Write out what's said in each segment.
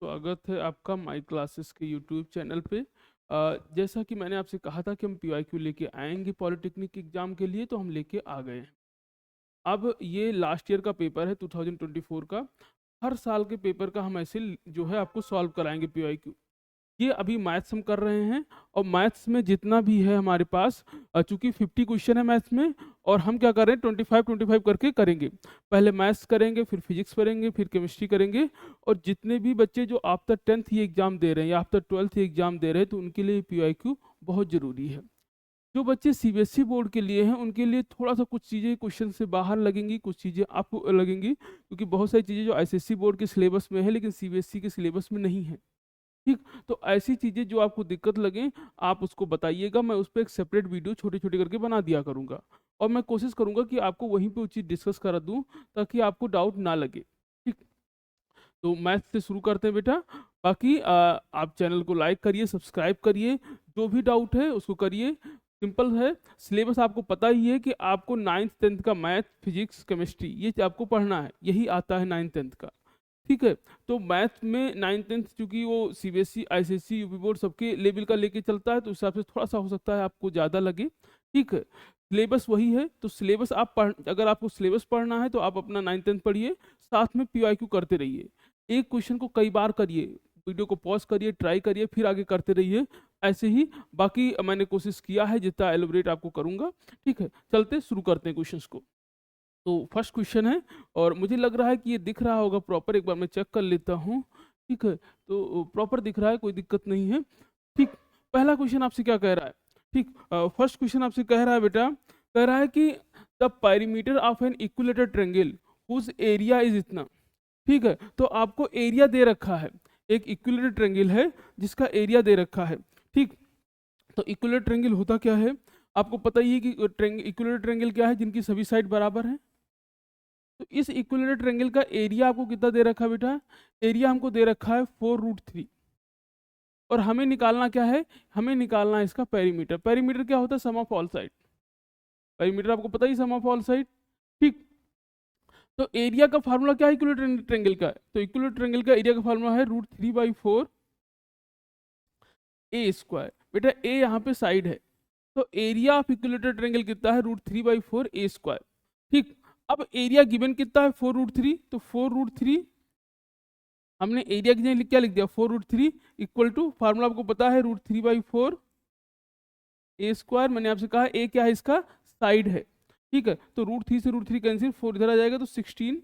स्वागत है आपका माई क्लासेस के यूट्यूब चैनल पे। जैसा कि मैंने आपसे कहा था कि हम पीवाईक्यू लेके आएंगे पॉलिटेक्निक एग्जाम के लिए, तो हम लेके आ गए हैं। अब ये लास्ट ईयर का पेपर है 2024 का। हर साल के पेपर का हम ऐसे जो है आपको सॉल्व कराएंगे पीवाईक्यू। ये अभी मैथ्स हम कर रहे हैं, और मैथ्स में जितना भी है हमारे पास, चूंकि 50 क्वेश्चन है मैथ्स में, और हम क्या कर रहे हैं 25 करके करेंगे। पहले मैथ्स करेंगे, फिर फिजिक्स करेंगे, फिर केमिस्ट्री करेंगे। और जितने भी बच्चे जो आफ्टर 10th ये एग्जाम दे रहे हैं या आफ्टर 12th ये एग्जाम दे रहे हैं, तो उनके लिए पीवाईक्यू बहुत ज़रूरी है। जो बच्चे सीबीएसई बोर्ड के लिए हैं उनके लिए थोड़ा सा कुछ चीज़ें क्वेश्चन से बाहर लगेंगी, कुछ चीज़ें आपको लगेंगी, क्योंकि बहुत सारी चीज़ें जो आईसीएसई बोर्ड के सिलेबस में है लेकिन सीबीएसई के सिलेबस में नहीं है। ठीक। तो ऐसी चीज़ें जो आपको दिक्कत लगे, आप उसको बताइएगा, मैं उस पर एक सेपरेट वीडियो छोटे छोटे करके बना दिया करूँगा। और मैं कोशिश करूँगा कि आपको वहीं पे वो चीज़ डिस्कस करा दूँ, ताकि आपको डाउट ना लगे। ठीक। तो मैथ से शुरू करते हैं बेटा। बाकी आप चैनल को लाइक करिए, सब्सक्राइब करिए, जो भी डाउट है उसको करिए। सिंपल है, सिलेबस आपको पता ही है कि आपको 9th 10th का मैथ, फिजिक्स, केमिस्ट्री ये आपको पढ़ना है, यही आता है 9th 10th का। ठीक है। तो मैथ में 9th 10th चूंकि वो सीबीएसई, आईसीएसई, यूपी बोर्ड सबके लेवल का लेके चलता है, तो उस हिसाब से थोड़ा सा हो सकता है आपको ज़्यादा लगे। ठीक है। सिलेबस वही है, तो सिलेबस आप अगर आपको सिलेबस पढ़ना है तो आप अपना 9th 10th पढ़िए, साथ में पीवाईक्यू करते रहिए। एक क्वेश्चन को कई बार करिए, वीडियो को पॉज करिए, ट्राई करिए, फिर आगे करते रहिए। ऐसे ही बाकी मैंने कोशिश किया है, जितना एलोबरेट आपको करूँगा। ठीक है, चलते शुरू करते हैं क्वेश्चंस को। तो फर्स्ट क्वेश्चन है, और मुझे लग रहा है कि ये दिख रहा होगा प्रॉपर, एक बार मैं चेक कर लेता हूँ। ठीक है, तो प्रॉपर दिख रहा है, कोई दिक्कत नहीं है। ठीक। पहला क्वेश्चन आपसे क्या कह रहा है? ठीक। फर्स्ट क्वेश्चन आपसे कह रहा है बेटा, कह रहा है कि the perimeter of an equilateral triangle whose area is इतना। ठीक है, तो आपको एरिया दे रखा है, एक इक्विलेटरल ट्रायंगल है जिसका एरिया दे रखा है। ठीक। तो इक्विलेटरल ट्रायंगल होता क्या है, आपको पता ही है कि इक्विलेटरल ट्रायंगल क्या है, जिनकी सभी साइड बराबर है। तो इस इक्विलेटरल ट्रायंगल का एरिया आपको कितना दे रखा है बेटा? एरिया हमको दे रखा है 4√3। और हमें निकालना क्या है? हमें निकालना है इसका पेरीमीटर। पेरीमीटर क्या होता है? सम ऑफ ऑल साइड। पेरीमीटर आपको पता ही, सम ऑफ ऑल साइड। ठीक। तो एरिया का फार्मूला क्या है इक्विलेटरल ट्रायंगल का? तो इक्विलेटरल ट्रायंगल का एरिया का फार्मूला है √3/4 ए स्क्वायर। बेटा ए यहाँ पे साइड है, तो एरिया ऑफ इक्विलेटरल ट्रायंगल कितना है? √3/4 ए स्क्वायर। ठीक। अब एरिया गिवन कितना है? 4√3। तो 4√3 हमने एरिया की जगह क्या लिख दिया? 4√3 इक्वल टू, फार्मूला आपको पता है, √3/4 ए स्क्वायर। मैंने आपसे कहा ए क्या है? इसका साइड है। ठीक है, तो √3 से √3 कैंसिल, 4 इधर आ जाएगा, तो 16,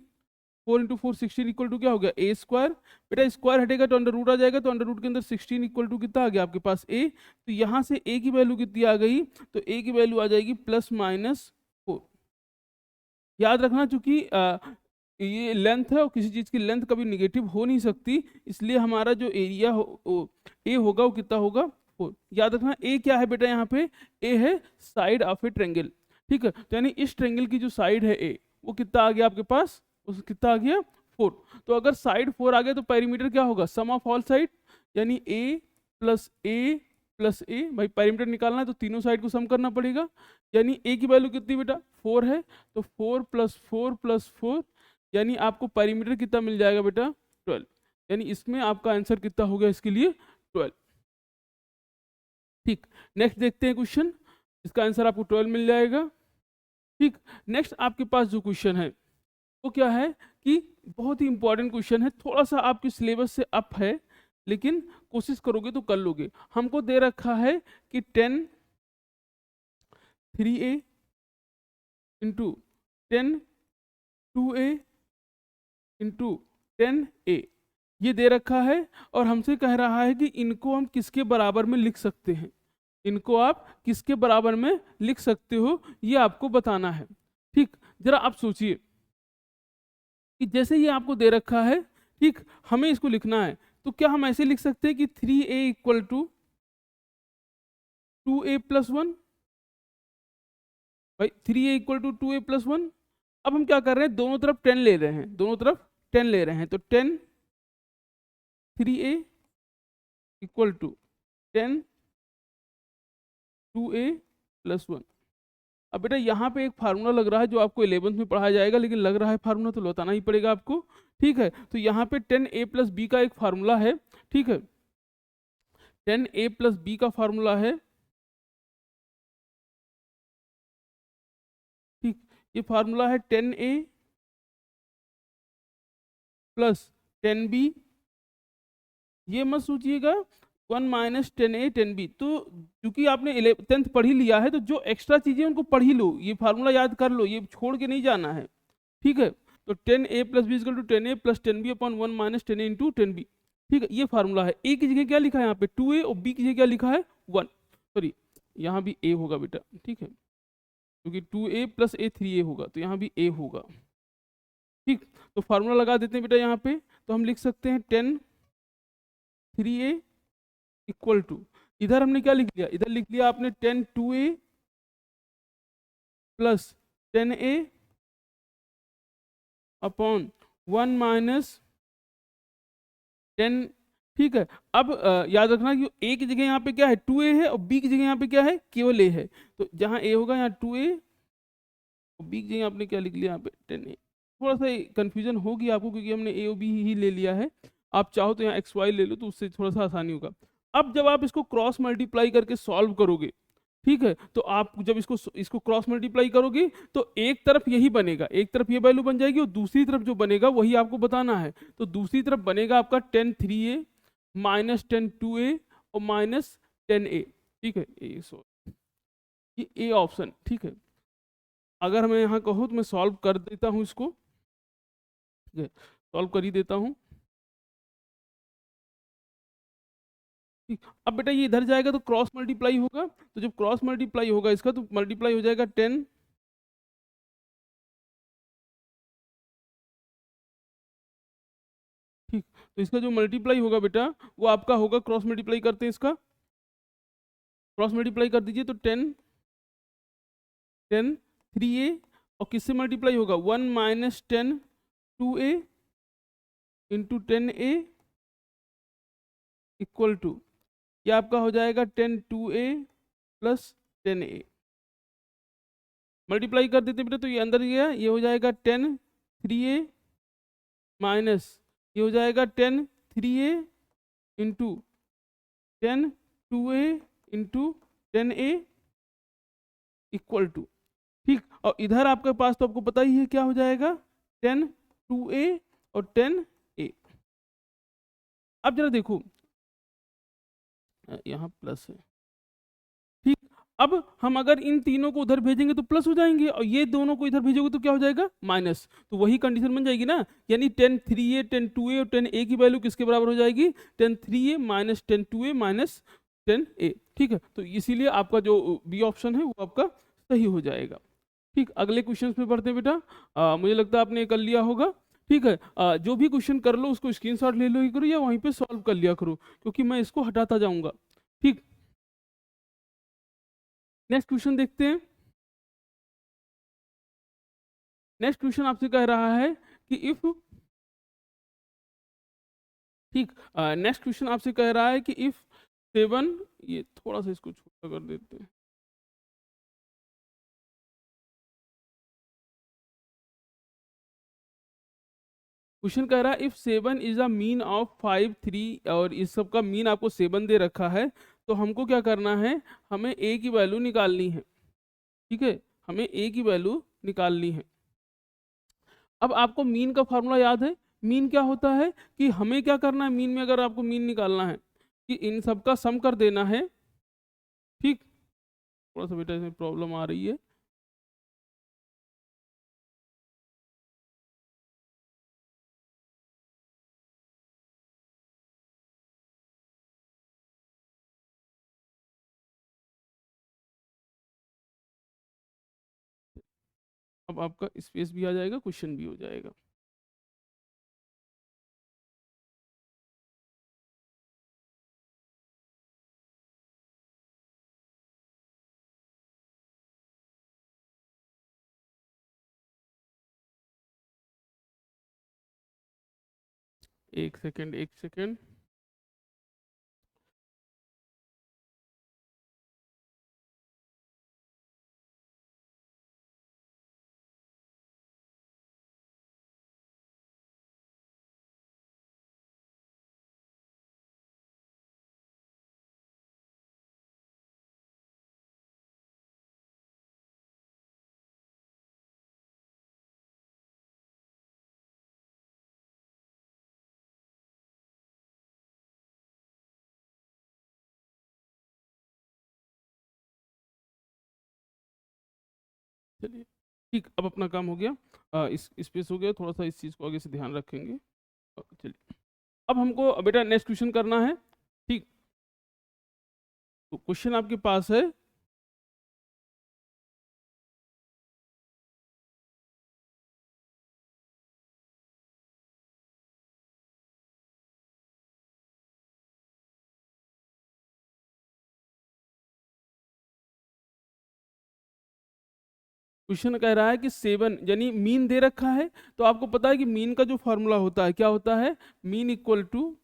4 इंटू 4 16 इक्वल टू क्या हो गया? ए स्क्वायर। बेटा स्क्वायर हटेगा तो अंडर रूट आ जाएगा, तो अंडर रूट के अंदर 16 इक्वल टू कितना आ गया आपके पास? ए। तो यहाँ से ए की वैल्यू कितनी आ गई? तो ए की वैल्यू आ जाएगी +-4। याद रखना, चूंकि ये लेंथ है और किसी चीज़ की लेंथ कभी निगेटिव हो नहीं सकती, इसलिए हमारा जो एरिया ए होगा वो कितना होगा? 4। याद रखना ए क्या है बेटा? यहाँ पे ए है साइड ऑफ ए ट्रेंगल। ठीक है, तो यानी इस ट्रेंगल की जो साइड है ए, वो कितना आ गया आपके पास? उस कितना आ गया? 4। तो अगर साइड 4 आ गया तो पेरीमीटर क्या होगा? सम ऑफ ऑल साइड, यानी ए प्लस ए प्लस ए। भाई पेरीमीटर निकालना है तो तीनों साइड को सम करना पड़ेगा। यानी ए की वैल्यू कितनी बेटा? 4 है, तो 4 + 4 + 4, यानी आपको पेरीमीटर कितना मिल जाएगा बेटा? 12। यानी इसमें आपका आंसर कितना हो गया इसके लिए? 12। ठीक। नेक्स्ट देखते हैं क्वेश्चन, इसका आंसर आपको 12 मिल जाएगा। ठीक। नेक्स्ट आपके पास जो क्वेश्चन है वो क्या है कि बहुत ही इंपॉर्टेंट क्वेश्चन है, थोड़ा सा आपके सिलेबस से अप है, लेकिन कोशिश करोगे तो कर लोगे। हमको दे रखा है कि 10 3a into 10 2a into 10a, ये दे रखा है। और हमसे कह रहा है कि इनको हम किसके बराबर में लिख सकते हैं, इनको आप किसके बराबर में लिख सकते हो, ये आपको बताना है। ठीक। जरा आप सोचिए कि जैसे ये आपको दे रखा है, ठीक, हमें इसको लिखना है, तो क्या हम ऐसे लिख सकते हैं कि 3a इक्वल टू 2a + 1? भाई 3a इक्वल टू 2a + 1। अब हम क्या कर रहे हैं, दोनों तरफ 10 ले रहे हैं, दोनों तरफ 10 ले रहे हैं, तो 10 3a इक्वल टू 10 2a + 1। अब बेटा यहाँ पे एक फार्मूला लग रहा है जो आपको 11th में पढ़ाया जाएगा, लेकिन लग रहा है फार्मूला तो बताना ही पड़ेगा आपको। ठीक है। तो यहाँ पे 10a प्लस बी का एक फार्मूला है, ठीक है, 10a प्लस बी का फार्मूला है, ठीक, ये फार्मूला है 10a प्लस 10b, ये मत सोचिएगा 1 - 10a 10b, तो क्योंकि आपने 11th पढ़ ही लिया है तो जो एक्स्ट्रा चीजें उनको पढ़ ही लो, ये फार्मूला याद कर लो, ये छोड़ के नहीं जाना है, ठीक है। तो 10a plus B is equal to 10a plus 10b upon 1 - 10a into 10b, ठीक है, ये फार्मूला है। ए की जगह क्या लिखा है यहाँ पे 2a, और बी की जगह क्या लिखा है 1, सॉरी यहाँ भी a होगा बेटा, ठीक है, क्योंकि 2a प्लस a 3a होगा, तो यहाँ भी a होगा, ठीक। तो फार्मूला लगा देते हैं बेटा यहाँ पे, तो हम लिख सकते हैं 10 3a इक्वल टू, इधर हमने क्या लिख लिया, इधर लिख लिया आपने 10 2a प्लस 10a अपॉन 1 - 10, ठीक है। अब याद रखना कि a की जगह यहाँ पे क्या है 2a है, और b की जगह यहाँ पे क्या है केवल a है, तो जहाँ a होगा यहाँ 2a, और b की जगह आपने क्या लिख लिया यहाँ पे 10a। थोड़ा सा कंफ्यूजन होगी आपको क्योंकि हमने a और b ही ले लिया है, आप चाहो तो यहाँ एक्स वाई ले लो तो उससे थोड़ा सा आसानी होगा। अब जब आप इसको क्रॉस मल्टीप्लाई करके सॉल्व करोगे, ठीक है, तो आप जब इसको इसको क्रॉस मल्टीप्लाई करोगे तो एक तरफ यही बनेगा, एक तरफ ये वैल्यू बन जाएगी और दूसरी तरफ जो बनेगा वही आपको बताना है। तो दूसरी तरफ बनेगा आपका 10 3a माइनस 10 2a और माइनस 10a, ठीक है, ये ए ऑप्शन, ठीक है। अगर मैं यहाँ कहूँ तो मैं सॉल्व कर देता हूँ इसको, ठीक है, सॉल्व कर ही देता हूँ, ठीक। अब बेटा ये इधर जाएगा तो क्रॉस मल्टीप्लाई होगा, तो जब क्रॉस मल्टीप्लाई होगा इसका तो मल्टीप्लाई हो जाएगा 10, ठीक। तो इसका जो मल्टीप्लाई होगा बेटा वो आपका होगा, क्रॉस मल्टीप्लाई करते हैं इसका, क्रॉस मल्टीप्लाई कर दीजिए तो 10 10 3a, और किससे मल्टीप्लाई होगा 1 - 10 2a into 10a equal to, ये आपका हो जाएगा 10 2a प्लस 10a, मल्टीप्लाई कर देते बेटा तो ये अंदर गया, ये हो जाएगा 10 3a माइनस, ये हो जाएगा 10 3a into 10 2a into 10a equal to, ठीक। और इधर आपके पास तो आपको पता ही है क्या हो जाएगा 10 2a और 10a। अब जरा देखो यहाँ प्लस है, ठीक। अब हम अगर इन तीनों को उधर भेजेंगे तो प्लस हो जाएंगे, और ये दोनों को इधर भेजोगे तो क्या हो जाएगा माइनस, तो वही कंडीशन बन जाएगी ना, यानी 10 3a 10 2a और 10a की वैल्यू किसके बराबर हो जाएगी 10 3a minus 10 2a minus 10a, ठीक है। तो इसीलिए आपका जो बी ऑप्शन है वो आपका सही हो जाएगा, ठीक। अगले क्वेश्चन पे बढ़ते हैं बेटा, मुझे लगता है आपने कर लिया होगा, ठीक है। जो भी क्वेश्चन कर लो उसको स्क्रीनशॉट ले लो ही करो या वहीं पे सॉल्व कर लिया करो, क्योंकि मैं इसको हटाता जाऊंगा, ठीक। नेक्स्ट क्वेश्चन देखते हैं। नेक्स्ट क्वेश्चन आपसे कह रहा है कि इफ, ठीक, नेक्स्ट क्वेश्चन आपसे कह रहा है कि इफ 7, ये थोड़ा सा इसको छोटा कर देते हैं, क्वेश्चन कह रहा है if 7 is a mean of 5 3, और इस सब का मीन आपको 7 दे रखा है, तो हमको क्या करना है, हमें ए की वैल्यू निकालनी है, ठीक है, हमें ए की वैल्यू निकालनी है। अब आपको मीन का फॉर्मूला याद है, मीन क्या होता है कि हमें क्या करना है, मीन में अगर आपको मीन निकालना है कि इन सब का सम कर देना है, ठीक। थोड़ा सा बेटा इसमें प्रॉब्लम आ रही है, अब आपका स्पेस भी आ जाएगा, क्वेश्चन भी हो जाएगा। एक सेकेंड, एक सेकेंड, चलिए ठीक, अब अपना काम हो गया, इस स्पेस हो गया, थोड़ा सा इस चीज़ को आगे से ध्यान रखेंगे। चलिए अब हमको बेटा नेक्स्ट क्वेश्चन करना है। ठीक, तो क्वेश्चन आपके पास है, क्वेश्चन कह रहा है कि 7 यानी मीन दे रखा है, तो आपको पता है कि मीन का जो फॉर्मूला होता है क्या होता है, मीन इक्वल टू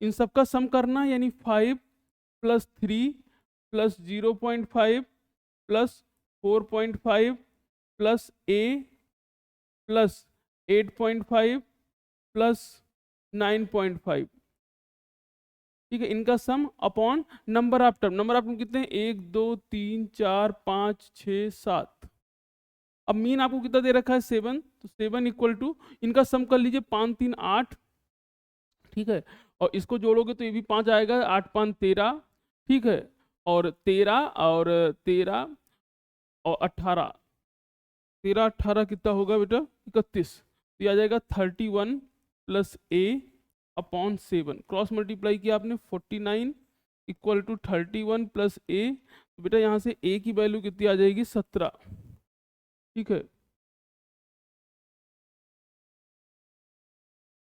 इन सबका सम करना, यानी 5 प्लस 3 प्लस 0.5 प्लस 4.5 प्लस ए प्लस 8.5 प्लस 9.5। ठीक है, इनका सम upon number of term. Number of term कितने हैं, 1 2 3 4 5 6 7। अब मीन आपको कितना दे रखा है, 7, तो 7 इक्वल टू इनका सम कर लीजिए, 5 3 8। ठीक है, और इसको जोड़ोगे तो ये भी 5 आएगा, 8 5 13। ठीक है, और 13 और 13 और 18, 13 18 कितना होगा बेटा, 31। तो ये आ जाएगा 31 प्लस ए अपॉन 7, क्रॉस मल्टीप्लाई किया आपने, 49 इक्वल टू 31 प्लस ए। तो बेटा यहाँ से ए की वैल्यू कितनी आ जाएगी, 17। ठीक है,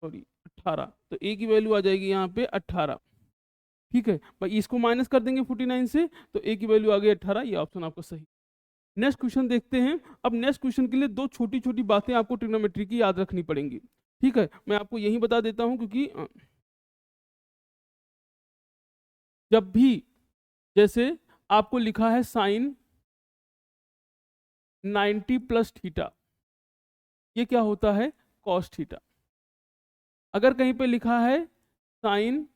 सॉरी 18, तो ए की वैल्यू आ जाएगी यहाँ पे 18। ठीक है भाई, इसको माइनस कर देंगे 49 से, तो ए की वैल्यू आ गई 18। ये ऑप्शन आपका सही। नेक्स्ट क्वेश्चन देखते हैं। अब नेक्स्ट क्वेश्चन के लिए दो छोटी छोटी बातें आपको ट्रिग्नोमेट्री की याद रखनी पड़ेंगी। ठीक है, मैं आपको यही बता देता हूं, क्योंकि जब भी जैसे आपको लिखा है साइन 90 प्लस थीटा, ये क्या होता है, कॉस थीटा। अगर कहीं पे लिखा है साइन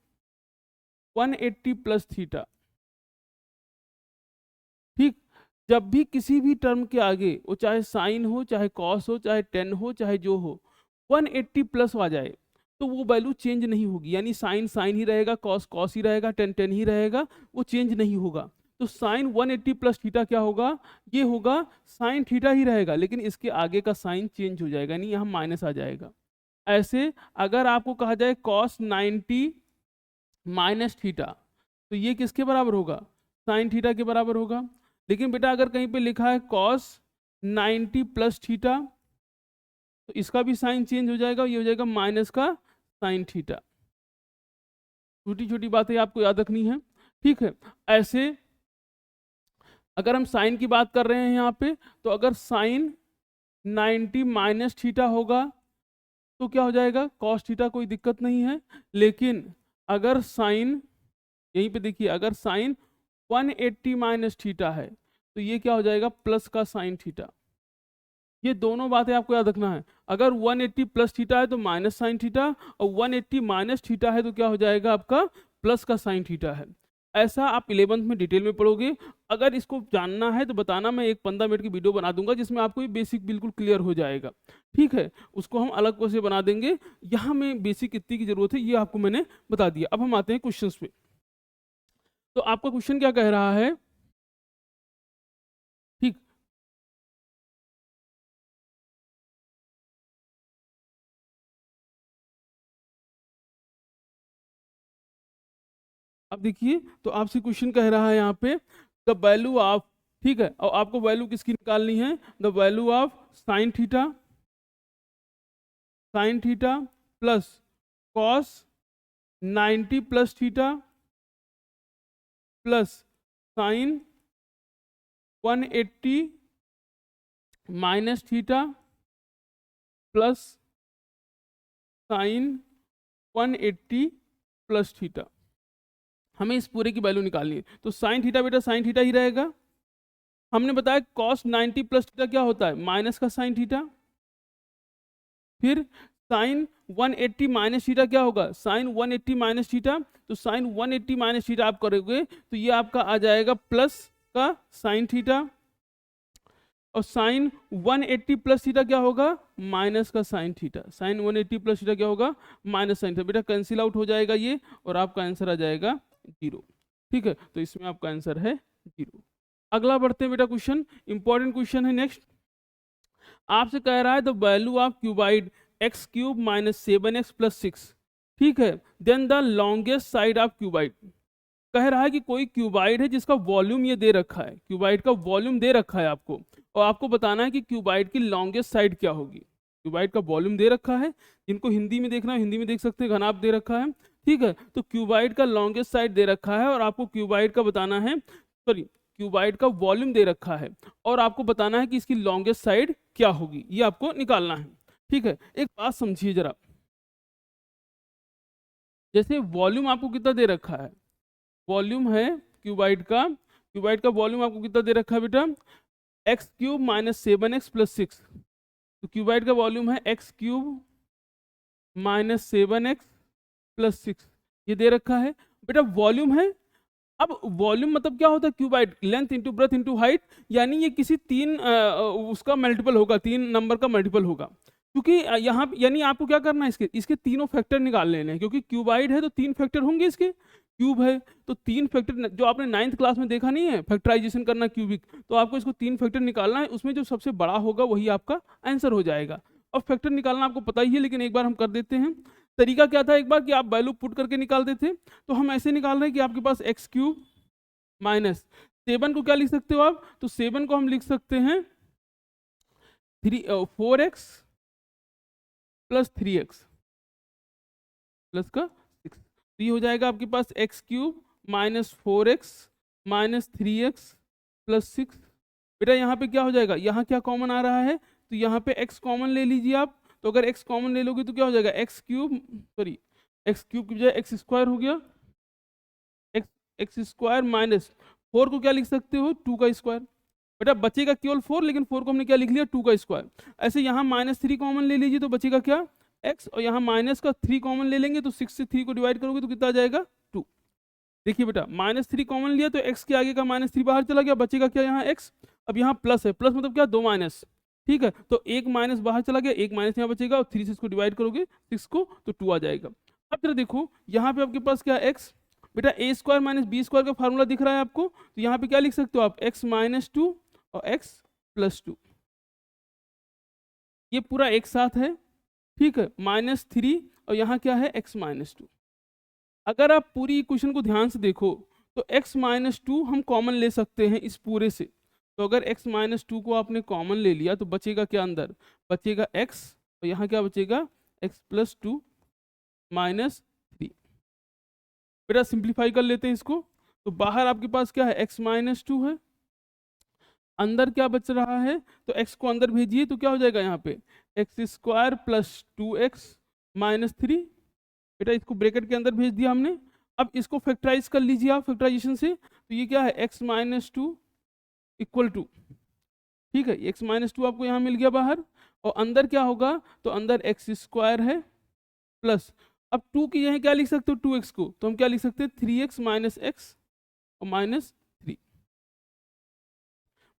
180 प्लस थीटा, ठीक, जब भी किसी भी टर्म के आगे, वो चाहे साइन हो चाहे कॉस हो चाहे टेन हो चाहे जो हो, 180 प्लस आ जाए तो वो वैल्यू चेंज नहीं होगी। यानी साइन साइन ही रहेगा, कॉस कॉस ही रहेगा, टेन टेन ही रहेगा, वो चेंज नहीं होगा। तो साइन 180 प्लस थीटा क्या होगा, ये होगा साइन थीटा ही रहेगा, लेकिन इसके आगे का साइन चेंज हो जाएगा, यानी यहाँ माइनस आ जाएगा। ऐसे अगर आपको कहा जाए कॉस 90 माइनस थीटा, तो ये किसके बराबर होगा, साइन थीटा के बराबर होगा। लेकिन बेटा अगर कहीं पे लिखा है कॉस 90 प्लस थीटा, तो इसका भी साइन चेंज हो जाएगा, ये हो जाएगा माइनस का साइन थीटा। छोटी छोटी बातें आपको याद रखनी है। ठीक है, ऐसे अगर हम साइन की बात कर रहे हैं यहाँ पे, तो अगर साइन 90 माइनस थीटा होगा तो क्या हो जाएगा, कॉस थीटा, कोई दिक्कत नहीं है। लेकिन अगर साइन, यहीं पे देखिए, अगर साइन 180 माइनस थीटा है तो ये क्या हो जाएगा, प्लस का साइन थीटा। ये दोनों बातें आपको याद रखना है। अगर 180 प्लस थीटा है तो माइनस साइन थीटा, और 180 माइनस थीटा है तो क्या हो जाएगा आपका, प्लस का साइन थीटा है। ऐसा आप 11th में डिटेल में पढ़ोगे। अगर इसको जानना है तो बताना, मैं एक 15 मिनट की वीडियो बना दूंगा जिसमें आपको ये बेसिक बिल्कुल क्लियर हो जाएगा। ठीक है, उसको हम अलग से बना देंगे। यहाँ में बेसिक इतनी की जरूरत है, ये आपको मैंने बता दिया। अब हम आते हैं क्वेश्चन पे। तो आपका क्वेश्चन क्या कह रहा है, ठीक, अब देखिए, तो आपसे क्वेश्चन कह रहा है यहाँ पे द वैल्यू ऑफ, ठीक है, और आपको वैल्यू किसकी निकालनी है, the value of sine theta plus cos 90 plus theta plus sign 180 minus theta plus sign 180 plus theta. हमें इस पूरे की वैल्यू निकालनी है। तो साइन थीटा बेटा साइन थीटा ही रहेगा। हमने बताया कॉस 90 प्लस थीटा क्या होता है, माइनस का साइन थीटा। फिर साइन 180 माइनस थीटा क्या होगा, साइन 180 माइनस थीटा। तो साइन 180 माइनस थीटा आप करोगे तो ये आपका आ जाएगा प्लस का साइन थीटा, और साइन 180 प्लस थीटा क्या होगा, माइनस का sine theta. Sine 180 plus theta क्या होगा, माइनस साइन थीटा। बेटा कैंसिल आउट हो जाएगा ये, और आपका आंसर आ जाएगा 0। ठीक है, तो इसमें आपका आंसर है 0। अगला बढ़ते हैं बेटा क्वेश्चन, इंपॉर्टेंट क्वेश्चन है नेक्स्ट। आपसे कह रहा है the value of cuboid x cube minus 7x plus 6, ठीक है, then the longest side of cuboid. कह रहा है कि कोई क्यूबाइड है जिसका वॉल्यूम ये दे रखा है, क्यूबाइड का वॉल्यूम दे रखा है आपको, और आपको बताना है कि क्यूबाइड की लॉन्गेस्ट साइड क्या होगी। क्यूबाइड का वॉल्यूम दे रखा है, जिनको हिंदी में देखना है हिंदी में देख सकते हैं, घनाभ दे रखा है, ठीक है। तो क्यूबाइड का लॉन्गेस्ट साइड दे रखा है और आपको क्यूबाइड का बताना है, सॉरी क्यूबाइड का वॉल्यूम दे रखा है और आपको बताना है कि इसकी लॉन्गेस्ट साइड क्या होगी, ये आपको निकालना है, ठीक है। एक बात समझिए जरा, जैसे वॉल्यूम आपको कितना दे रखा है, वॉल्यूम है क्यूबाइड का वॉल्यूम आपको कितना दे रखा है बेटा, x cube minus 7x plus 6। तो क्यूबाइड का वॉल्यूम है x cube minus 7x plus 6, ये दे रखा है बेटा, वॉल्यूम है। अब वॉल्यूम मतलब क्या होता है, cuboid length into breadth into height, यानी ये किसी तीन उसका मल्टीपल होगा, 3 नंबर का मल्टीपल होगा, क्योंकि यहाँ यानी आपको क्या करना है, इसके तीनों फैक्टर निकाल लेने हैं, क्योंकि क्यूबाइड है तो 3 फैक्टर होंगे इसके, क्यूब है तो 3 फैक्टर, जो आपने 9th क्लास में देखा नहीं है फैक्टराइजेशन करना क्यूबिक, तो आपको इसको 3 फैक्टर निकालना है, उसमें जो सबसे बड़ा होगा वही आपका आंसर हो जाएगा। और फैक्टर निकालना आपको पता ही है, लेकिन एक बार हम कर देते हैं। तरीका क्या था एक बार कि आप वैल्यू पुट करके निकालते थे, तो हम ऐसे निकाल रहे हैं कि आपके पास एक्स क्यूब माइनस 7 को क्या लिख सकते हो आप, तो 7 को हम लिख सकते हैं 4x प्लस 3x प्लस का 6, तो ये हो जाएगा आपके पास x cube minus 4x minus 3x plus 6। बेटा यहाँ पे क्या हो जाएगा, यहाँ क्या कॉमन आ रहा है, तो यहाँ पे x कॉमन ले लीजिए आप, तो अगर x कॉमन ले लोगे तो क्या हो जाएगा, एक्स क्यूब की बजाय एक्स स्क्वायर हो गया, एक्स स्क्वायर माइनस 4 को क्या लिख सकते हो, 2 का स्क्वायर। बेटा बचेगा केवल 4, लेकिन 4 को हमने क्या लिख लिया, 2 का स्क्वायर। ऐसे यहाँ -3 कॉमन ले लीजिए तो बचेगा क्या, x, और यहाँ माइनस का 3 कॉमन ले लेंगे तो 6 से 3 को डिवाइड करोगे तो कितना आ जाएगा, 2। देखिए बेटा -3 कॉमन लिया तो x के आगे का -3 बाहर चला गया, बचेगा क्या यहाँ x। अब यहाँ प्लस है, प्लस मतलब क्या, 2 माइनस, ठीक है, तो एक माइनस बाहर चला गया, एक माइनस यहाँ बचेगा, और 3 से इसको डिवाइड करोगे 6 को तो 2 आ जाएगा। अब जरा देखो यहाँ पे आपके पास क्या x, बेटा ए स्क्वायर माइनस बी स्क्वायर का फार्मूला दिख रहा है आपको, तो यहाँ पे क्या लिख सकते हो आप, x माइनस 2 और x प्लस 2, ये पूरा एक साथ है, ठीक है, -3 और यहाँ क्या है, x माइनस 2। अगर आप पूरी इक्वेशन को ध्यान से देखो तो x माइनस 2 हम कॉमन ले सकते हैं इस पूरे से, तो अगर x माइनस 2 को आपने कॉमन ले लिया तो बचेगा क्या, अंदर बचेगा x, और यहाँ क्या बचेगा, x प्लस 2 माइनस 3। बेटा सिंप्लीफाई कर लेते हैं इसको, तो बाहर आपके पास क्या है, x माइनस 2 है, अंदर क्या बच रहा है, तो x को अंदर भेजिए तो क्या हो जाएगा यहाँ पे, x square plus 2x minus 3। बेटा इसको ब्रैकेट के अंदर भेज दिया हमने। अब इसको फैक्टराइज कर लीजिए आप फैक्टराइजेशन से, तो ये क्या है, x माइनस 2 इक्वल टू, ठीक है, x माइनस 2 आपको यहाँ मिल गया बाहर, और अंदर क्या होगा, तो अंदर एक्स स्क्वायर है प्लस, अब 2 की यहाँ क्या लिख सकते हो, 2x को, तो हम क्या लिख सकते हैं, 3x माइनस एक्स और माइनस 3,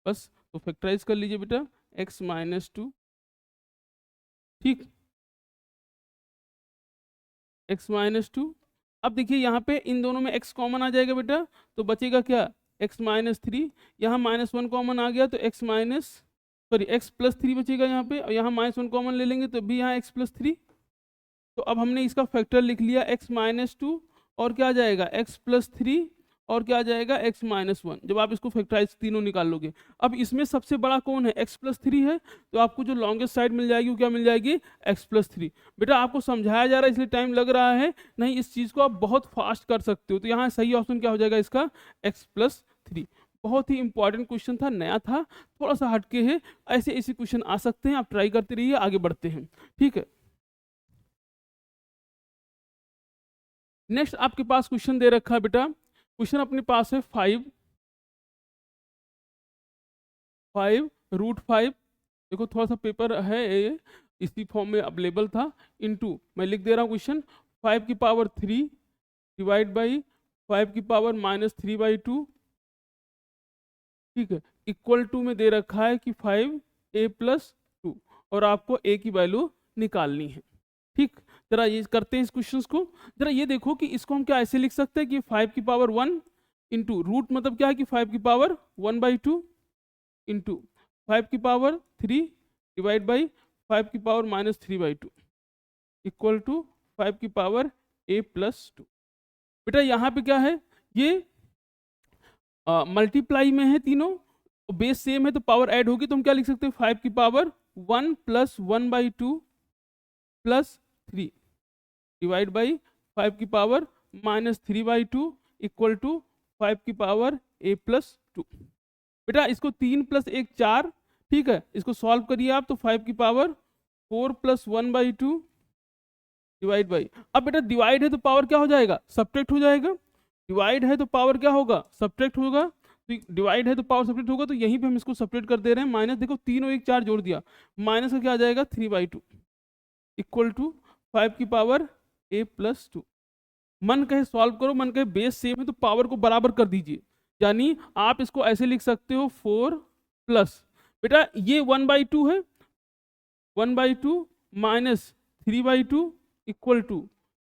बस। तो फैक्टराइज कर लीजिए बेटा, x माइनस 2, ठीक, x माइनस 2। अब देखिए यहाँ पे इन दोनों में x कॉमन आ जाएगा बेटा, तो बचेगा क्या, x माइनस 3, यहाँ -1 कॉमन आ गया तो x प्लस 3 बचेगा यहाँ पे, और यहाँ -1 कॉमन ले लेंगे तो भी यहाँ x प्लस 3। तो अब हमने इसका फैक्टर लिख लिया, x माइनस 2 और क्या आ जाएगा, x प्लस 3 और क्या आ जाएगा, x माइनस 1, जब आप इसको फैक्टराइज तीनों निकाल लोगे। अब इसमें सबसे बड़ा कौन है, x प्लस 3 है, तो आपको जो लॉन्गेस्ट साइड मिल जाएगी वो क्या मिल जाएगी, x प्लस 3। बेटा आपको समझाया जा रहा है इसलिए टाइम लग रहा है, नहीं इस चीज़ को आप बहुत फास्ट कर सकते हो, तो यहाँ सही ऑप्शन क्या हो जाएगा इसका, x प्लस 3। बहुत ही इंपॉर्टेंट क्वेश्चन था, नया था, थोड़ा सा हटके है, ऐसे क्वेश्चन आ सकते हैं, आप ट्राई करते रहिए, आगे बढ़ते हैं, ठीक है। नेक्स्ट आपके पास क्वेश्चन दे रखा है बेटा, क्वेश्चन अपने पास है 5 देखो थोड़ा सा पेपर है ये, इसी फॉर्म में अवेलेबल था, इनटू मैं लिख दे रहा हूँ क्वेश्चन, 5 की पावर 3 डिवाइड बाई 5 की पावर -3/2, ठीक है, इक्वल टू में दे रखा है कि 5a प्लस 2, और आपको a की वैल्यू निकालनी है, ठीक। जरा ये करते हैं इस क्वेश्चन को, जरा ये देखो कि इसको हम क्या ऐसे लिख सकते हैं कि 5 की पावर 1 इंटू रूट मतलब क्या है कि 5 की पावर 1/2 इंटू 5 की पावर 3 डिवाइड बाई 5 की पावर -3/2 इक्वल टू 5 की पावर a+2। बेटा यहाँ पे क्या है, ये मल्टीप्लाई में है तीनों, बेस सेम है तो पावर ऐड होगी, तो हम क्या लिख सकते हैं 5 की पावर 1 + 1/2 + 3 डिवाइड बाई 5 की पावर -3/2 इक्वल टू 5 की पावर a+2। बेटा इसको 3 + 1 4, ठीक है, इसको सॉल्व करिए आप तो 5 की पावर 4 + 1/2 डिवाइड बाई, अब बेटा डिवाइड है तो पावर क्या हो जाएगा, सब्ट्रैक्ट हो जाएगा, डिवाइड है तो पावर क्या होगा, सब्ट्रैक्ट होगा, तो डिवाइड है तो पावर सब्ट्रैक्ट होगा, तो यहीं पे हम इसको सब्ट्रैक्ट कर दे रहे हैं, माइनस देखो 3 और 1 4 जोड़ दिया, माइनस का क्या आ जाएगा 3/2 इक्वल टू 5 की पावर a+2। मन कहे सॉल्व करो, मन कहे बेस सेम है तो पावर को बराबर कर दीजिए, यानी आप इसको ऐसे लिख सकते हो 4 प्लस, बेटा ये 1/2 है, 1/2 माइनस 3/2 इक्वल टू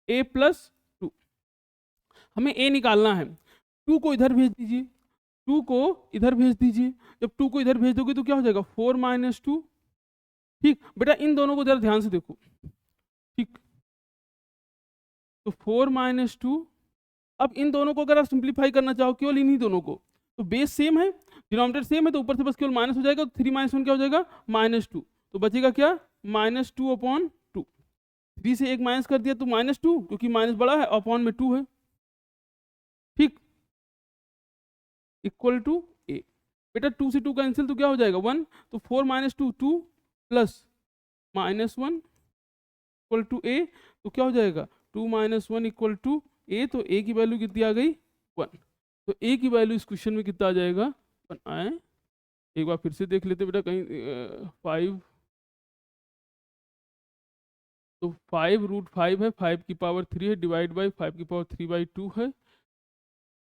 a+2। हमें a निकालना है, 2 को इधर भेज दीजिए, 2 को इधर भेज दीजिए, जब 2 को इधर भेज दोगे तो क्या हो जाएगा 4 - 2। ठीक बेटा इन दोनों को जरा ध्यान से देखो, ठीक तो 4 - 2, अब इन दोनों को अगर आप सिंप्लीफाई करना चाहो केवल इन्हीं दोनों को, तो बेस सेम है, डिनोमिनेटर सेम है, तो ऊपर से बस केवल माइनस हो जाएगा, तो 3 - 1 क्या हो जाएगा -2, तो बचेगा क्या -2/2, 3 से 1 माइनस कर दिया तो -2, क्योंकि माइनस बड़ा है अपॉन में 2 है, ठीक इक्वल टू a। बेटा 2 से 2 कैंसिल तो क्या हो जाएगा 1, तो 4 - 2 2 प्लस -1 इक्वल टू a, तो क्या हो जाएगा 2 - 1 इक्वल टू a, तो a की वैल्यू कितनी आ गई 1, तो a की वैल्यू इस क्वेश्चन में कितना आ जाएगा 1 आए। एक बार फिर से देख लेते बेटा कहीं 5, तो 5√5 है, 5 की पावर 3 है, डिवाइड बाई 5 की पावर 3/2 है,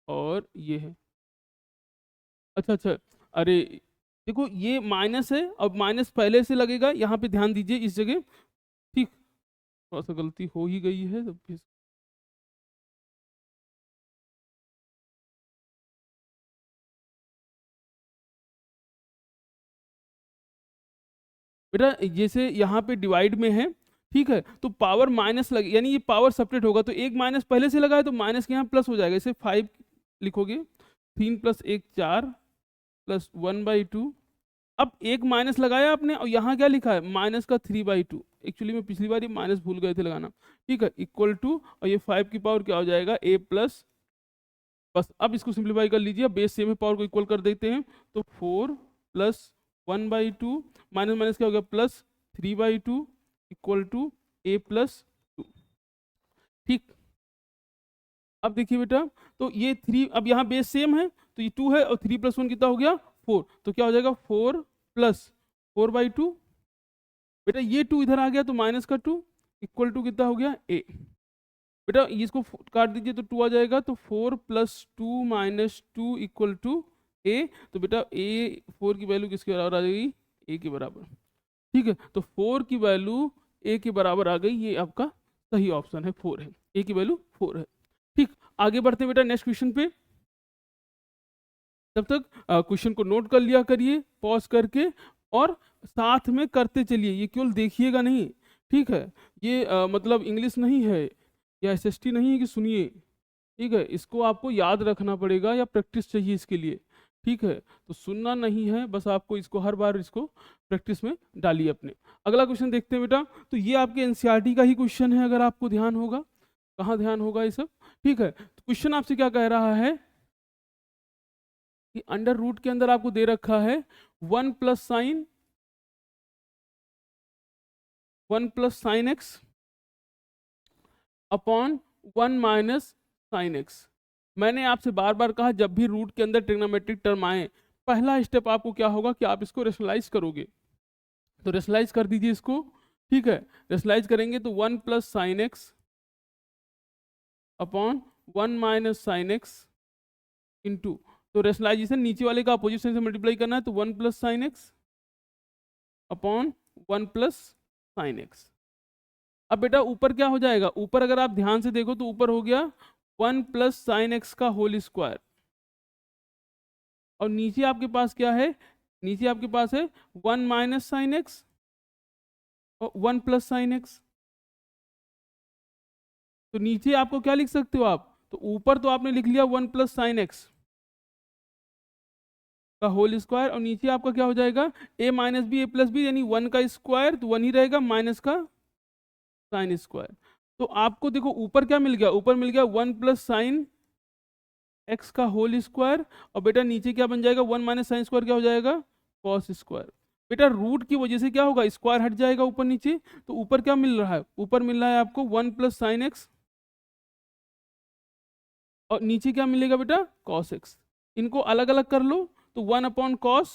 और ये है अच्छा अच्छा, अरे देखो ये माइनस है, अब माइनस पहले से लगेगा, यहाँ पे ध्यान दीजिए इस जगह, ठीक थोड़ा सा गलती हो ही गई है तो फिर बेटा जैसे यहाँ पे डिवाइड में है, ठीक है, तो पावर माइनस लगे यानी ये पावर सेपरेट होगा, तो एक माइनस पहले से लगा है तो माइनस के यहाँ प्लस हो जाएगा, इसे 5 लिखोगे, 3 + 1 4 प्लस 1/2, अब एक माइनस लगाया आपने और यहाँ क्या लिखा है माइनस का 3/2, एक्चुअली में पिछली बार ये माइनस भूल गए थे लगाना, ठीक है इक्वल टू, और ये 5 की पावर क्या हो जाएगा a+, बस अब इसको सिंप्लीफाई कर लीजिए, बेस सेम है पावर को इक्वल कर देते हैं, तो 4 + 1/2 माइनस माइनस क्या हो गया +3/2 इक्वल टू a+2। ठीक अब देखिए बेटा, तो ये 3 अब यहाँ बेस सेम है, तो ये 2 है और 3 + 1 कितना हो गया 4, तो क्या हो जाएगा 4 + 4/2, बेटा ये 2 इधर आ गया तो माइनस का 2 इक्वल टू कितना हो गया a, बेटा इसको काट दीजिए तो 2 आ जाएगा, तो 4 + 2 - 2 इक्वल टू a, तो बेटा a 4 की वैल्यू किसके बराबर आ जाएगी a के बराबर, ठीक है, तो 4 की वैल्यू a के बराबर आ गई, ये आपका सही ऑप्शन है 4 है, a की वैल्यू 4 है। ठीक आगे बढ़ते हैं बेटा नेक्स्ट क्वेश्चन पे, तब तक क्वेश्चन को नोट कर लिया करिए पॉज करके, और साथ में करते चलिए, ये केवल देखिएगा नहीं, ठीक है, ये मतलब इंग्लिश नहीं है या एसएसटी नहीं है कि सुनिए, ठीक है, इसको आपको याद रखना पड़ेगा या प्रैक्टिस चाहिए इसके लिए, ठीक है, तो सुनना नहीं है, बस आपको इसको हर बार इसको प्रैक्टिस में डालिए अपने। अगला क्वेश्चन देखते हैं बेटा, तो ये आपके एनसीईआरटी का ही क्वेश्चन है, अगर आपको ध्यान होगा, कहाँ ध्यान होगा ये सब, ठीक है, तो क्वेश्चन आपसे क्या कह रहा है कि अंडर रूट के अंदर आपको दे रखा है 1 + sin x upon 1 - sin x। मैंने आपसे बार बार कहा जब भी रूट के अंदर ट्रिग्नोमेट्रिक टर्म आए, पहला स्टेप आपको क्या होगा कि आप इसको रेशनलाइज करोगे, तो रेशनलाइज कर दीजिए इसको, ठीक है, रेशनलाइज करेंगे तो 1 + sin x upon 1 - sin x into, तो रेशनलाइजेशन नीचे वाले का अपोजिट साइन से मल्टीप्लाई करना है, तो 1 + sin x upon 1 + sin x। अब बेटा ऊपर क्या हो जाएगा, ऊपर अगर आप ध्यान से देखो तो ऊपर हो गया 1 + sin x का होल स्क्वायर, और नीचे आपके पास क्या है, नीचे आपके पास है 1 माइनस साइन एक्स और 1 प्लस साइन एक्स। तो नीचे आपको क्या लिख सकते हो आप, तो ऊपर तो आपने लिख लिया 1 प्लस साइन एक्स का होल स्क्वायर, और नीचे आपका क्या हो जाएगा, ए माइनस बी ए प्लस बी, यानी 1 का स्क्वायर तो 1 ही रहेगा, माइनस का साइन स्क्वायर। तो आपको देखो ऊपर क्या मिल गया, ऊपर मिल गया 1 प्लस साइन एक्स का होल स्क्वायर, और बेटा नीचे क्या बन जाएगा, 1 माइनस साइन स्क्वायर क्या हो जाएगा, कॉस स्क्वायर। बेटा रूट की वजह से क्या होगा, स्क्वायर हट जाएगा ऊपर नीचे, तो ऊपर क्या मिल रहा है, ऊपर मिल रहा है आपको 1 प्लस साइन एक्स, और नीचे क्या मिलेगा बेटा, कॉस एक्स। इनको अलग अलग कर लो, तो 1 upon cos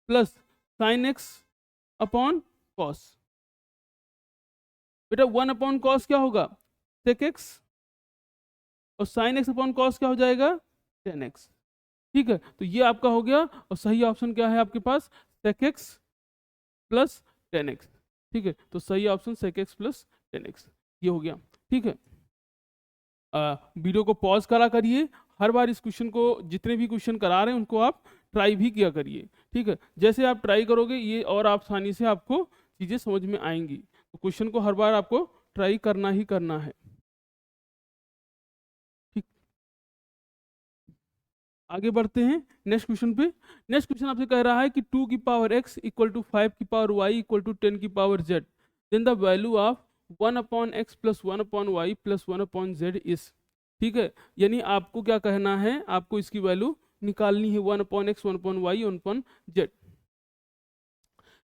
plus sine x upon cos. बेटा 1 अपॉन कॉस क्या होगा, सेक एक्स, और साइन एक्स अपॉन कॉस क्या हो जाएगा, टेन एक्स। ठीक है, तो ये आपका हो गया, और सही ऑप्शन क्या है आपके पास, sec x plus ten x. ठीक है, तो सही option sec x plus ten x, ये हो गया। ठीक है, वीडियो को पॉज करा करिए, हर बार इस क्वेश्चन को, जितने भी क्वेश्चन करा रहे हैं उनको आप ट्राई भी किया करिए। ठीक है, जैसे आप ट्राई करोगे ये और आसानी से आपको चीज़ें समझ में आएंगी। तो क्वेश्चन को हर बार आपको ट्राई करना ही करना है। ठीक, आगे बढ़ते हैं नेक्स्ट क्वेश्चन पे। नेक्स्ट क्वेश्चन आपसे कह रहा है कि 2 की पावर x इक्वल टू 5 की पावर y इक्वल टू 10 की power z, then the value of 1 upon x plus 1 upon y plus 1 upon z is. ठीक है, यानी आपको क्या कहना है, आपको इसकी वैल्यू निकालनी है, 1 upon x, 1 upon y, 1 upon z.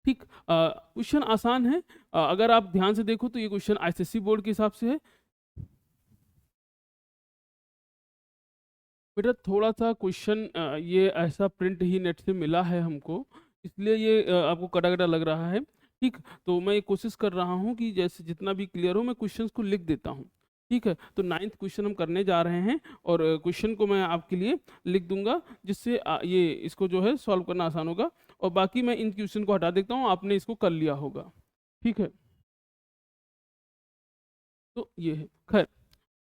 ठीक, क्वेश्चन आसान है। अगर आप ध्यान से देखो तो ये क्वेश्चन आईसीएसई बोर्ड के हिसाब से है। बेटा थोड़ा सा क्वेश्चन ये ऐसा प्रिंट ही नेट से मिला है हमको, इसलिए ये आपको कटा कटा लग रहा है। ठीक, तो मैं ये कोशिश कर रहा हूँ कि जैसे जितना भी क्लियर हो मैं क्वेश्चंस को लिख देता हूँ। ठीक है, तो 9th क्वेश्चन हम करने जा रहे हैं, और क्वेश्चन को मैं आपके लिए लिख दूंगा, जिससे ये इसको जो है सॉल्व करना आसान होगा, और बाकी मैं इन क्वेश्चन को हटा देता हूँ, आपने इसको कर लिया होगा। ठीक है, तो ये है खैर।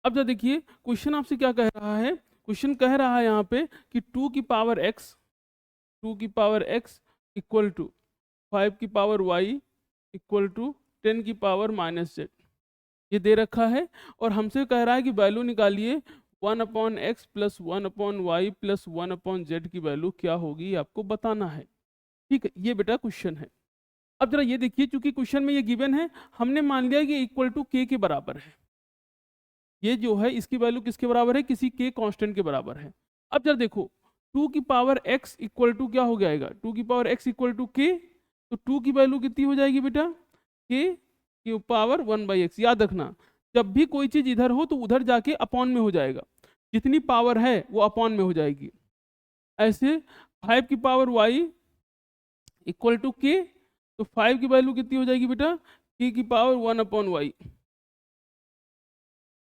अब जरा देखिए क्वेश्चन आपसे क्या कह रहा है, क्वेश्चन कह रहा है यहाँ पे कि 2 की पावर x, 2 की पावर x इक्वल टू 5 की पावर y इक्वल टू 10 की पावर माइनस z, ये दे रखा है, और हमसे कह रहा है कि वैल्यू निकालिए 1 upon x plus 1 upon y plus 1 upon z की वैल्यू क्या होगी, ये आपको बताना है। ठीक है, ये बेटा क्वेश्चन है। अब जरा ये देखिए, चूंकि क्वेश्चन में ये गिवन है, हमने मान लिया कि इक्वल टू k के बराबर है, ये जो है इसकी वैल्यू किसके बराबर है, किसी के कांस्टेंट के बराबर है। अब जरा देखो 2 की पावर x इक्वल टू क्या हो जाएगा, 2 की power x equal to k, तो 2 की वैल्यू कितनी हो जाएगी बेटा, k की पावर 1/x। याद रखना जब भी कोई चीज इधर हो तो उधर जाके अपॉन में हो जाएगा, जितनी पावर है वो अपॉन में हो जाएगी। ऐसे 5 की power y equal to k, तो 5 की वैल्यू कितनी हो जाएगी बेटा, k की पावर 1/y।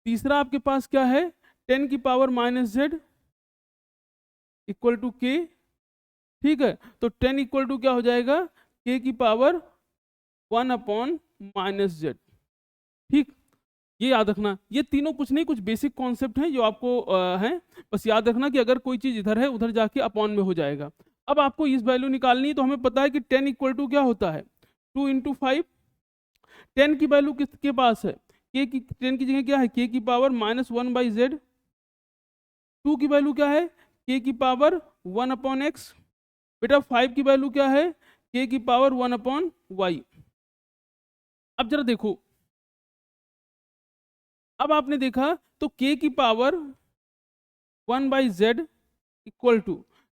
तीसरा आपके पास क्या है, 10 की power minus z equal to k. ठीक है, तो 10 इक्वल टू क्या हो जाएगा, k की पावर 1/-जेड। ठीक, ये याद रखना, ये तीनों कुछ नहीं, कुछ बेसिक कॉन्सेप्ट हैं जो आपको हैं, बस याद रखना कि अगर कोई चीज इधर है उधर जाके अपॉन में हो जाएगा। अब आपको इस वैल्यू निकालनी है, तो हमें पता है कि 10 इक्वल टू क्या होता है, 2 इंटू 5। 10 की वैल्यू किसके पास है, k की, 10 की जगह क्या है, k की पावर -1/z। 2 की वैल्यू क्या है, k की पावर 1/x। बेटा 5 की वैल्यू क्या है, k की पावर 1/y। अब जरा देखो, अब आपने देखा तो k की power 1/z equal to,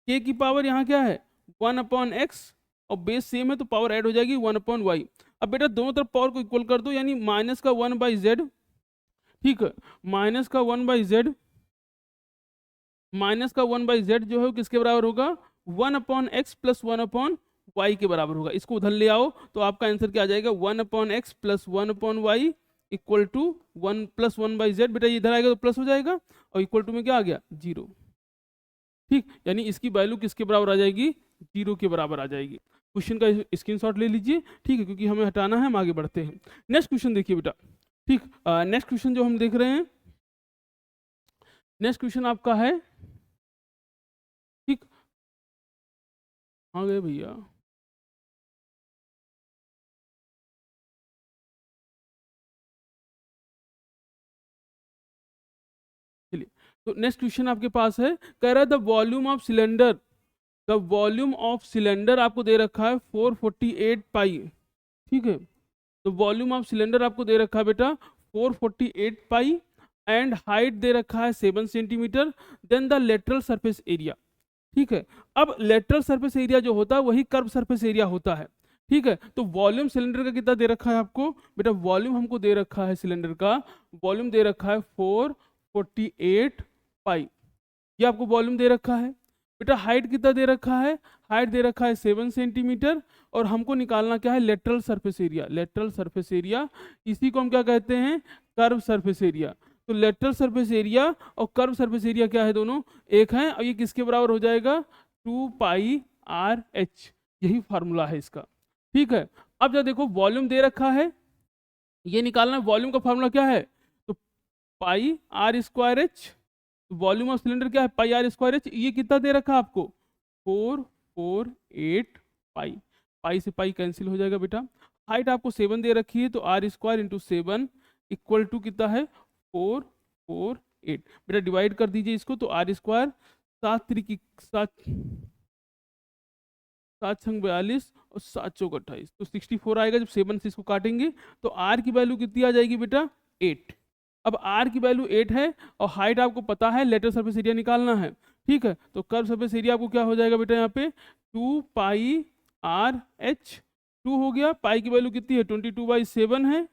k की पावर यहाँ क्या है 1/x, और बेस सेम है तो पावर ऐड हो जाएगी 1/y। अब बेटा दोनों तरफ पावर को इक्वल कर दो, यानी माइनस का 1/z। ठीक है, माइनस का 1/z, माइनस का 1/z जो है वो किसके बराबर होगा, 1/x प्लस 1/y के बराबर होगा। इसको उधर ले आओ तो आपका आंसर क्या आ जाएगा, 1/x plus 1/y equal to 1 plus 1/z। बेटा इधर आएगा तो प्लस हो जाएगा, और इक्वल टू में क्या आ गया, 0। ठीक, यानी इसकी वैल्यू किसके बराबर आ जाएगी, 0 के बराबर आ जाएगी। क्वेश्चन का स्क्रीनशॉट ले लीजिए। ठीक है, क्योंकि हमें हटाना है, हम आगे बढ़ते हैं। नेक्स्ट क्वेश्चन देखिए बेटा। ठीक, नेक्स्ट क्वेश्चन जो हम देख रहे हैं, नेक्स्ट क्वेश्चन आपका है कहाँ गए भैया? चलिए, तो नेक्स्ट क्वेश्चन आपके पास है, कह रहा है the volume of cylinder, the volume of cylinder आपको दे रखा है 448 पाई। ठीक है, तो वॉल्यूम ऑफ सिलेंडर आपको दे रखा है बेटा 448 पाई, एंड हाइट दे रखा है 7 centimetre, then the lateral surface area. ठीक है, अब लेटरल सरफेस एरिया जो होता है वही कर्व सरफेस एरिया होता है। ठीक है, तो वॉल्यूम सिलेंडर का कितना दे रखा है आपको बेटा? वॉल्यूम हमको दे रखा है सिलेंडर का, वॉल्यूम दे रखा है 448 पाई, ये आपको वॉल्यूम दे रखा है। बेटा हाइट कितना दे रखा है? हाइट दे रखा है 7 सेंटीमीटर, और हमको निकालना क्या है? Lateral surface area. Lateral surface area, इसी को हम क्या कहते हैं? Curve surface area. तो लेटरल सरफेस एरिया और कर्व सरफेस एरिया क्या है? दोनों एक हैं, और ये किसके बराबर हो जाएगा? 2 पाई आर एच, यही फार्मूला है इसका। ठीक है, अब जब देखो वॉल्यूम दे रखा है, ये निकालना है, वॉल्यूम का फार्मूला क्या है? तो pi r square h, volume of cylinder क्या है? Pi r square h. ये कितना दे रखा है आपको? 448 पाई, पाई से पाई कैंसिल हो जाएगा बेटा। हाइट आपको 7 दे रखी है, तो r square into 7 equal to कितना है? 448। बेटा डिवाइड कर दीजिए इसको, तो आर स्क्वायर 7 त्रिक 7 7 छंग 42 और 7 चौक 28, तो 64 आएगा। जब 7 से इसको काटेंगे तो आर की वैल्यू कितनी आ जाएगी बेटा? 8। अब आर की वैल्यू 8 है, और हाइट आपको पता है, लेटरल सरफेस एरिया निकालना है। ठीक है, तो कर्व सरफेस एरिया आपको क्या हो जाएगा बेटा? यहाँ पे 2 पाई आर एच, 2 हो गया, पाई की वैल्यू कितनी है? 22/7 है,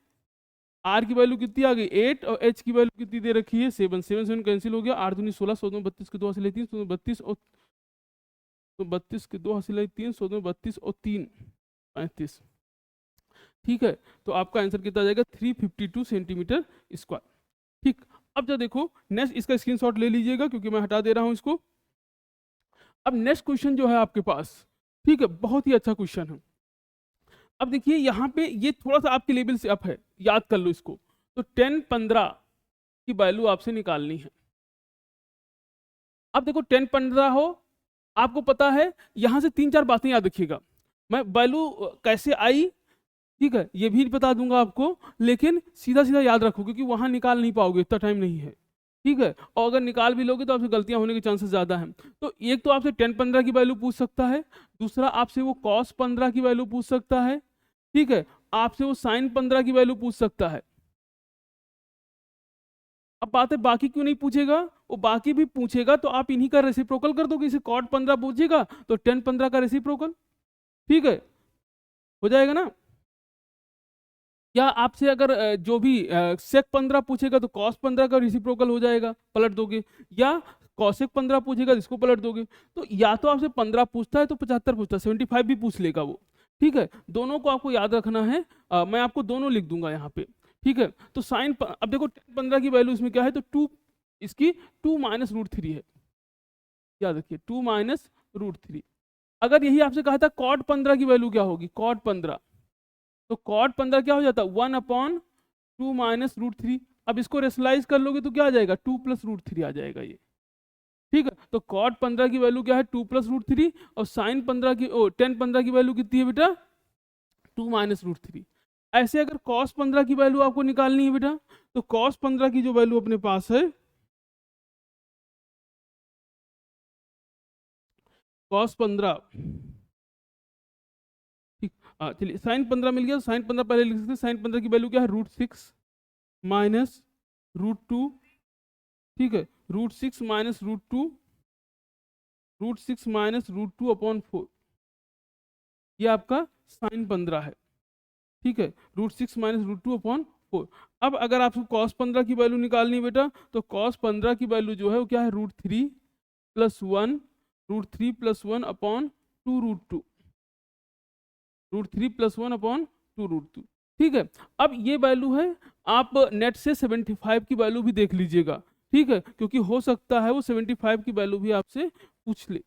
आर की वैल्यू कितनी आ गई? 8, और एच की वैल्यू कितनी दे रखी है? 7। 7 7 कैंसिल हो गया, 8 दूनी 16, 16 32 के 2 हासिल 3, 32 और तो 32 के 2 हासिल 3, 16 32 और 3 35। ठीक है, तो आपका आंसर कितना आ जाएगा? 352 सेंटीमीटर स्क्वायर। ठीक, अब जब देखो नेक्स्ट, इसका स्क्रीनशॉट ले लीजिएगा क्योंकि मैं हटा दे रहा हूं इसको। अब नेक्स्ट क्वेश्चन जो है आपके पास, ठीक है, बहुत ही अच्छा क्वेश्चन है। अब देखिए यहाँ पे ये थोड़ा सा आपके लेवल से अप है, याद कर लो इसको। तो 10 15 की वैल्यू आपसे निकालनी है। अब देखो 10 15 हो, आपको पता है, यहां से 3-4 बातें याद रखिएगा। मैं वैल्यू कैसे आई, ठीक है, ये भी बता दूंगा आपको, लेकिन सीधा सीधा याद रखो क्योंकि वहां निकाल नहीं पाओगे, इतना टाइम नहीं है। ठीक है, और अगर निकाल भी लोगे तो आपसे गलतियां होने के चांसेस ज्यादा हैं। तो एक तो आपसे 10 15 की वैल्यू पूछ सकता है, दूसरा आपसे वो cos 15 की वैल्यू पूछ सकता है, ठीक है, आपसे वो sin 15 की वैल्यू पूछ सकता है। अब बात है बाकी क्यों नहीं पूछेगा? वो बाकी भी पूछेगा तो आप इन्हीं का रेसिप्रोकल कर दोगे। इसे cot 15 पूछेगा तो 10 15 का रेसिप्रोकल, ठीक है, हो जाएगा ना। या आपसे अगर जो भी sec 15 पूछेगा तो cos 15 का रेसिप्रोकल हो जाएगा, पलट दोगे, या cosec 15 पूछेगा इसको पलट दोगे। तो या तो आपसे 15 पूछता है तो 75 पूछता है, 75 भी पूछ लेगा वो। ठीक है, दोनों को आपको याद रखना है। मैं आपको दोनों लिख दूंगा यहाँ पे। ठीक है, तो साइन अब देखो 15 की वैल्यू इसमें क्या है? तो 2, इसकी 2 माइनस रूट 3 है, याद रखिए 2 माइनस रूट 3। अगर यही आपसे कहा था cot 15 की वैल्यू क्या होगी? cot 15, तो cot 15 क्या हो जाता है? 1/2 माइनस रूट 3। अब इसको रेशनलाइज कर लोगे तो क्या आ जाएगा? 2 प्लस रूट 3 आ जाएगा ये। ठीक है, तो cot 15 की वैल्यू क्या है? 2 प्लस रूट 3, और साइन 15 की 10 15 की वैल्यू कितनी है बेटा? 2 माइनस रूट 3। ऐसे अगर cos 15 की वैल्यू आपको निकालनी है बेटा, तो cos 15 की जो वैल्यू अपने पास है, cos 15, ठीक, चलिए साइन 15 मिल गया, साइन 15 पहले लिख सकते हैं। साइन 15 की वैल्यू क्या है? √6 माइनस √2, ठीक है, √6 माइनस √2, √6 माइनस √2/4, ये आपका साइन 15 है। ठीक है, √6 माइनस √2/4। अब अगर आपको cos 15 की वैल्यू निकालनी है बेटा, तो cos 15 की वैल्यू जो है वो क्या है? √3 + 1, √3 + 1/2 √2, √3 + 1/2 √2। ठीक है, अब ये वैल्यू है, आप नेट से 75 की वैल्यू भी देख लीजिएगा। ठीक है, क्योंकि हो सकता है वो 75 की वैल्यू भी आपसे पूछ ले।